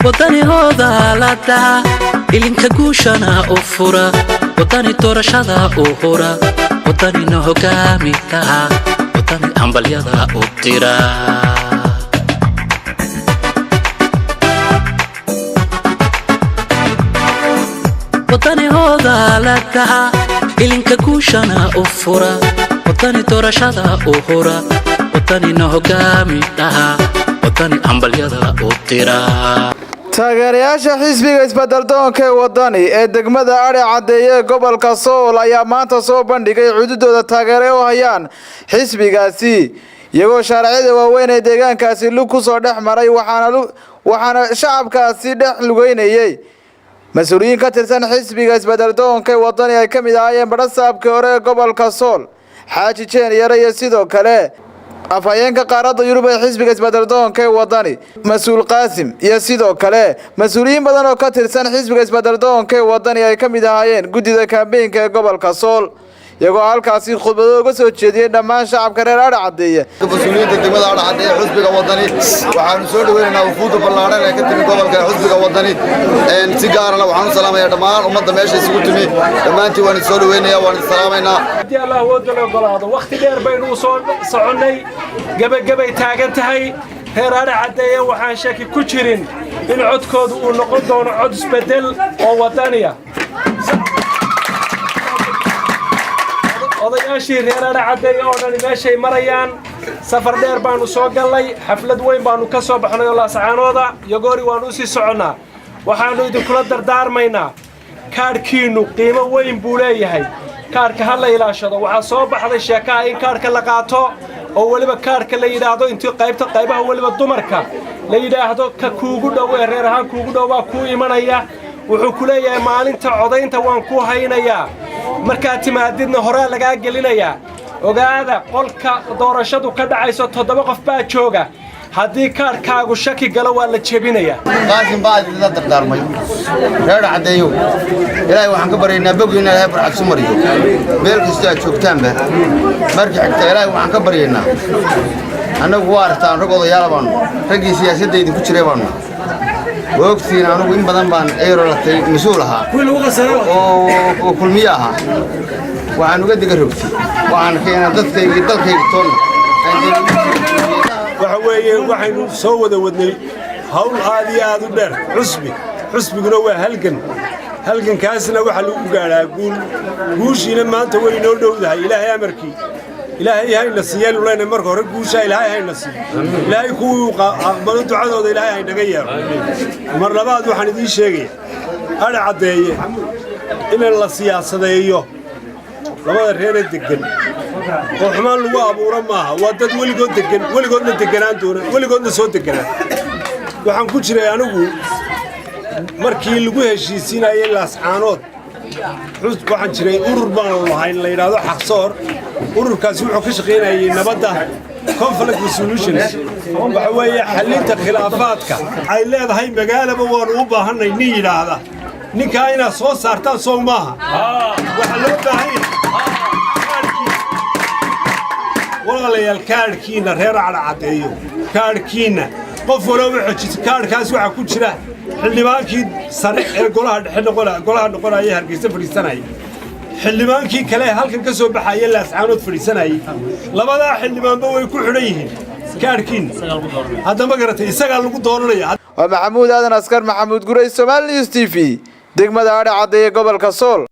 wadani hooda la dhaca ilinka guushana u fura wadani doorashada u hura wadani no hogaamita wadani ambalyada u tira wadani hooda la dhaca ilinka guushana u fura wadani doorashada u hura wadani no hogaamita wadani ambalyada u tira taageerayaasha xisbiga isbeddeldoonka ee wadani ee degmada Ari Cadeeye gobolka Sool ayaa maanta soo bandhigay cududooda taageero u hayaan xisbigaasi iyagoo sharciyada waaweyn ee deegaankaasi lug ku soo dhex maray waxaana shacabkaasi dhex lugeynayay mas'uuliyiin ka tirsan xisbiga isbeddeldoonka ee wadani ay ka mid ahaayeen badhasaabkii hore ee gobolka Sool Xaaji Jeen Yare iyo sidoo kale afhayeenka qaaradda Yurub ee xisbiga isbeddeldoonka ee wadani mas'uul Qaasim iyo sidoo kale mas'uuliyiin badan oo ka tirsan xisbiga isbeddeldoonka ee wadani ay ka mid ahaayeen guddiga kaambeynka ee gobolka Sool iyagoo halkaasi khudbado uga soo jeediyay dhammaan shacabka reer Ari Cadeeye mas'uuliyiinta degmada Ari Cadeeye xisbiga wadani waxaanu soo dhaweynaynaa wufuud ballaaran ee ka timid gobolka xisbiga wadani si gaar ah waxaanu salaamayaa dhammaan ummadda meesha isugu timid dhammaantii waan soo dhaweynayaa waan salaamaynaa hadii Allah wadana ogolaado waqti dheer baynu soo soconay gabagabay taagan tahay reer Ari Cadeeye waxaan shaki ku jirin in codkoodu uu noqon doono cod isbedel oo wadaniya odayaashii reer Ari Cadeeye oo dhan meeshay marayaan safar dheer baanu soo galay xaflad weyn baanu ka soo baxnay oo Laascaanooda Yogoori waanu sii soconaa waxaanu idinkula dardaarmaynaa kaarkiinu qiimo weyn buu leeyahay kaarka hal la ilaashado waxa soo baxday sheeka in kaarka la qaato oo waliba kaarka la yiraahdo intii qaybaha waliba dumarka la yiraahdo ka kuugu dhow ee reer ahaan kuugu dhow waa ku imanaya wuxuu ku leeyahay maalinta codaynta waan ku haynayaa marka timaadidna hore laga gelinayaa ogaada qolka doorashadu ka dhacayso 7 qof baa jooga haddii kaarkaagu shaki galo waa la jebinayaa qaasim baad la dardaarmay reer Cadeeyo ilaahay waxaan ka baryaynaa bogiina ilaahay farxad sumariyo meel kasta aad joogtaanba markii xigta ilaahay waxaan ka baryaynaa anagu waa artaan rag odayaal baan raggii siyaasadda idinku jiray baan waqtiina anagu in badan baan eerolatay mas'uul ahaa oo kulmiye ahaa waxaan uga diga rogtay waxaan keenay dadkayga dalkayga toon waxa weeye waxaynu soo wada wadnay hawl aad iyo aad u dheer xusbiguna waa halgankaasna waxa lagu gaaraa guushiina maanta way noo dhowdahay ilaahay amarkii ilaahay hayna siiyay leena marka hore guusha ilaahay hayna siiyay ilaahay ku aqbalo ducadooda ilaahay ay naga yeero mar labaad waxaan idin sheegay Ari Cadeeye in la siyaasadeeyo labada reer degan oo xumaan lagu abuuro maaha waa dad weligoodna deganaan doona weligoodna soo deganaan waxaan ku jiray anigu markii lagu heshiisinayay Laascaanood waxaan jiray urur baan lahayn la yiraahdo Xaqsoor ururkaasi wuxuu ka shaqeynayay nabadda conflict resolution waxa weeye xalinta khilaafaadka ay leedahay magaalaba waan u baahanay nin yiraahda ninka ina soo saartaan soo maaha waxa loo baahan yahay walaalayaal kaarkiina reer Ari Cadeeye kaarkiina qof walba xajis kaarkaas waxa ku jira xildhibaankii sare ee golaha noqonaya Hargeysa fadhiisanay xildhibaankii kale halkan ka soo baxay Laascaanood fadhiisanay labada xildhibaanba way ku xidhan yihiin kaarkiin hadda ma garatay isaga lagu dooranaya waa Maxamuud Aadan Askar Maxamuud Guray Somali News TV degmada Ari Cadeeye gobolka Sool